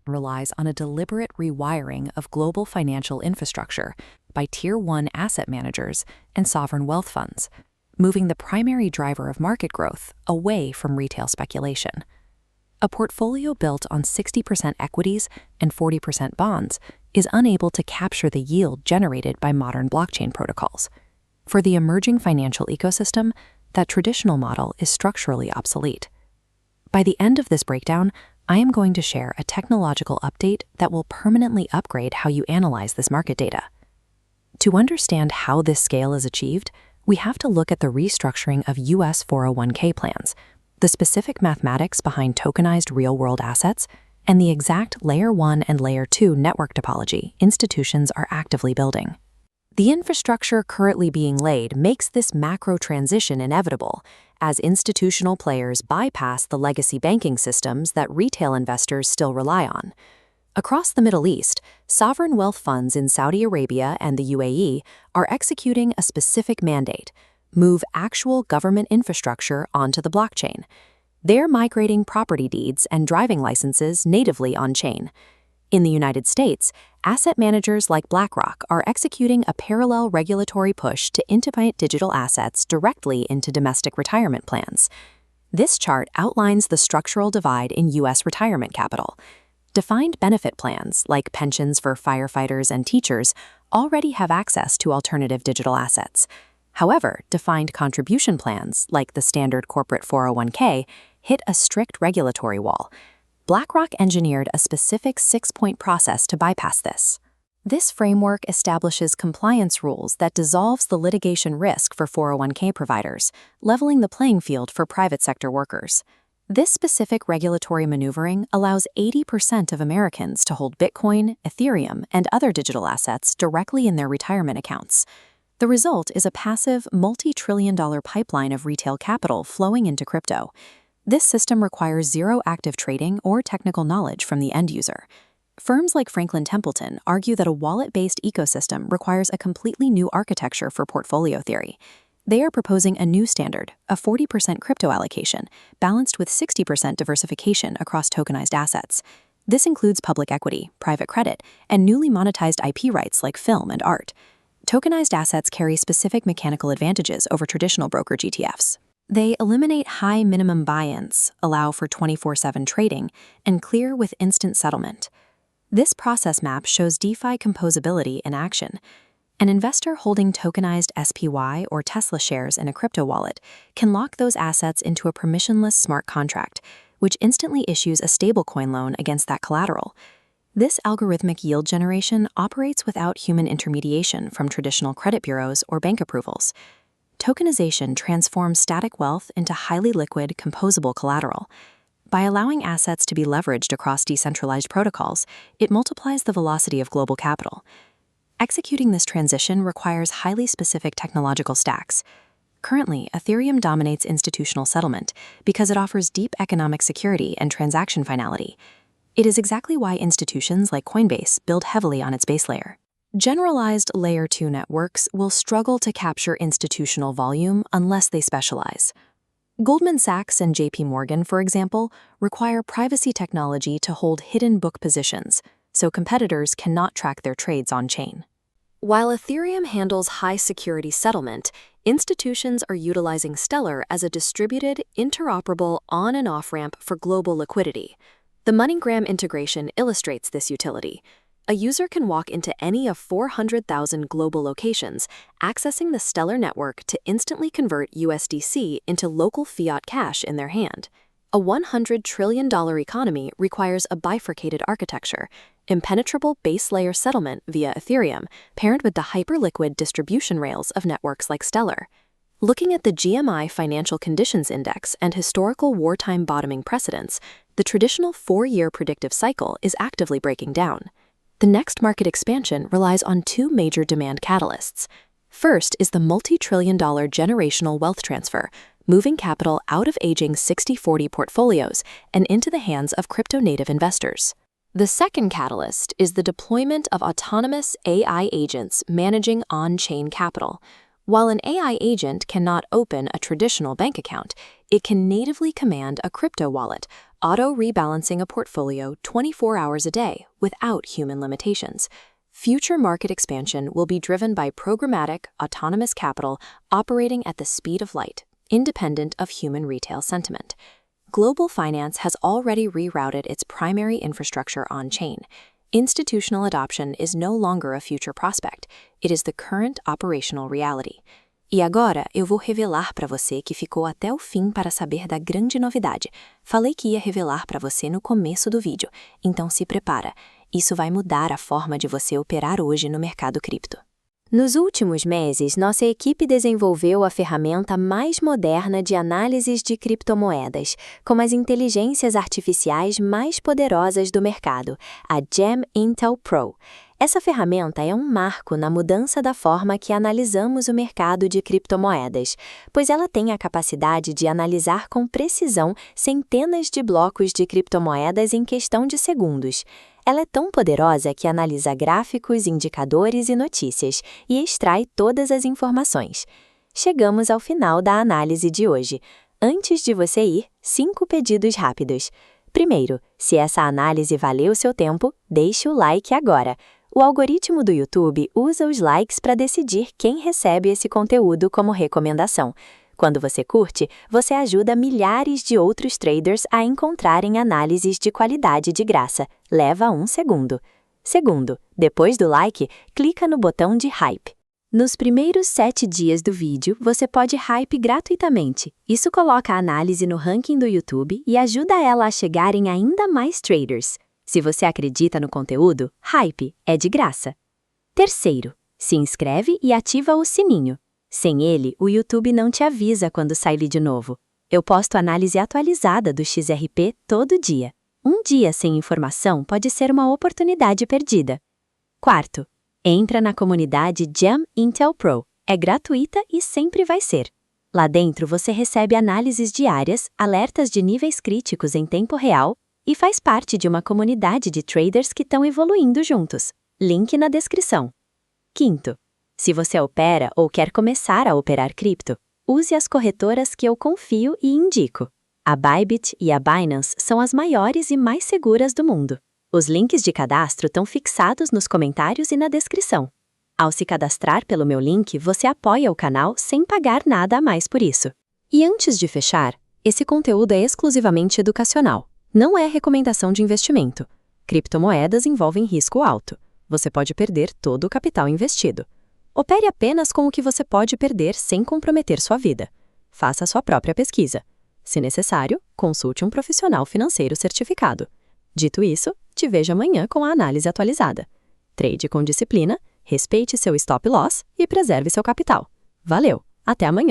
relies on a deliberate rewiring of global financial infrastructure by Tier 1 asset managers and sovereign wealth funds, moving the primary driver of market growth away from retail speculation. A portfolio built on 60% equities and 40% bonds is unable to capture the yield generated by modern blockchain protocols. For the emerging financial ecosystem, that traditional model is structurally obsolete. By the end of this breakdown, I am going to share a technological update that will permanently upgrade how you analyze this market data. To understand how this scale is achieved, we have to look at the restructuring of U.S. 401k plans, the specific mathematics behind tokenized real-world assets, and the exact Layer 1 and Layer 2 network topology institutions are actively building. The infrastructure currently being laid makes this macro transition inevitable, as institutional players bypass the legacy banking systems that retail investors still rely on. Across the Middle East, sovereign wealth funds in Saudi Arabia and the UAE are executing a specific mandate: move actual government infrastructure onto the blockchain. They're migrating property deeds and driving licenses natively on-chain. In the United States, asset managers like BlackRock are executing a parallel regulatory push to integrate digital assets directly into domestic retirement plans. This chart outlines the structural divide in U.S. retirement capital. Defined benefit plans, like pensions for firefighters and teachers, already have access to alternative digital assets. However, defined contribution plans, like the standard corporate 401k, hit a strict regulatory wall. BlackRock engineered a specific 6-point process to bypass this. This framework establishes compliance rules that dissolves the litigation risk for 401k providers, leveling the playing field for private sector workers. This specific regulatory maneuvering allows 80% of Americans to hold Bitcoin, Ethereum, and other digital assets directly in their retirement accounts. The result is a passive, multi-trillion-dollar pipeline of retail capital flowing into crypto. This system requires zero active trading or technical knowledge from the end user. Firms like Franklin Templeton argue that a wallet-based ecosystem requires a completely new architecture for portfolio theory. They are proposing a new standard, a 40% crypto allocation, balanced with 60% diversification across tokenized assets. This includes public equity, private credit, and newly monetized IP rights like film and art. Tokenized assets carry specific mechanical advantages over traditional brokerage ETFs. They eliminate high minimum buy-ins, allow for 24/7 trading, and clear with instant settlement. This process map shows DeFi composability in action. An investor holding tokenized SPY or Tesla shares in a crypto wallet can lock those assets into a permissionless smart contract, which instantly issues a stablecoin loan against that collateral. This algorithmic yield generation operates without human intermediation from traditional credit bureaus or bank approvals. Tokenization transforms static wealth into highly liquid, composable collateral. By allowing assets to be leveraged across decentralized protocols, it multiplies the velocity of global capital. Executing this transition requires highly specific technological stacks. Currently, Ethereum dominates institutional settlement because it offers deep economic security and transaction finality. It is exactly why institutions like Coinbase build heavily on its base layer. Generalized Layer 2 networks will struggle to capture institutional volume unless they specialize. Goldman Sachs and JP Morgan, for example, require privacy technology to hold hidden book positions, so competitors cannot track their trades on-chain. While Ethereum handles high-security settlement, institutions are utilizing Stellar as a distributed, interoperable on- and off-ramp for global liquidity. The MoneyGram integration illustrates this utility. A user can walk into any of 400,000 global locations, accessing the Stellar network to instantly convert USDC into local fiat cash in their hand. A $100 trillion economy requires a bifurcated architecture, impenetrable base layer settlement via Ethereum, paired with the hyperliquid distribution rails of networks like Stellar. Looking at the GMI Financial Conditions Index and historical wartime bottoming precedents, the traditional 4-year predictive cycle is actively breaking down. The next market expansion relies on 2 major demand catalysts. First is the multi-trillion-dollar generational wealth transfer, moving capital out of aging 60/40 portfolios and into the hands of crypto-native investors. The second catalyst is the deployment of autonomous AI agents managing on-chain capital. While an AI agent cannot open a traditional bank account, It can natively command a crypto wallet, auto-rebalancing a portfolio 24 hours a day without human limitations. Future market expansion will be driven by programmatic, autonomous capital operating at the speed of light, independent of human retail sentiment. Global finance has already rerouted its primary infrastructure on-chain. Institutional adoption is no longer a future prospect, it is the current operational reality. E agora eu vou revelar para você que ficou até o fim para saber da grande novidade. Falei que ia revelar para você no começo do vídeo, então se prepara. Isso vai mudar a forma de você operar hoje no mercado cripto. Nos últimos meses, nossa equipe desenvolveu a ferramenta mais moderna de análises de criptomoedas, com as inteligências artificiais mais poderosas do mercado, a Gem Intel Pro. Essa ferramenta é um marco na mudança da forma que analisamos o mercado de criptomoedas, pois ela tem a capacidade de analisar com precisão centenas de blocos de criptomoedas em questão de segundos. Ela é tão poderosa que analisa gráficos, indicadores e notícias e extrai todas as informações. Chegamos ao final da análise de hoje. Antes de você ir, 5 pedidos rápidos. Primeiro, se essa análise valeu o seu tempo, deixe o like agora. O algoritmo do YouTube usa os likes para decidir quem recebe esse conteúdo como recomendação. Quando você curte, você ajuda milhares de outros traders a encontrarem análises de qualidade de graça. Leva 1 segundo. Segundo, depois do like, clica no botão de hype. Nos primeiros 7 dias do vídeo, você pode hype gratuitamente. Isso coloca a análise no ranking do YouTube e ajuda ela a chegar em ainda mais traders. Se você acredita no conteúdo, hype é de graça. Terceiro, se inscreve e ativa o sininho. Sem ele, o YouTube não te avisa quando sai vídeo novo. Eu posto análise atualizada do XRP todo dia. Um dia sem informação pode ser uma oportunidade perdida. Quarto, entra na comunidade Gem Intel Pro. É gratuita e sempre vai ser. Lá dentro você recebe análises diárias, alertas de níveis críticos em tempo real e faz parte de uma comunidade de traders que estão evoluindo juntos. Link na descrição. Quinto, se você opera ou quer começar a operar cripto, use as corretoras que eu confio e indico. A Bybit e a Binance são as maiores e mais seguras do mundo. Os links de cadastro estão fixados nos comentários e na descrição. Ao se cadastrar pelo meu link, você apoia o canal sem pagar nada a mais por isso. E antes de fechar, esse conteúdo é exclusivamente educacional. Não é recomendação de investimento. Criptomoedas envolvem risco alto. Você pode perder todo o capital investido. Opere apenas com o que você pode perder sem comprometer sua vida. Faça a sua própria pesquisa. Se necessário, consulte um profissional financeiro certificado. Dito isso, te vejo amanhã com a análise atualizada. Trade com disciplina, respeite seu stop loss e preserve seu capital. Valeu! Até amanhã!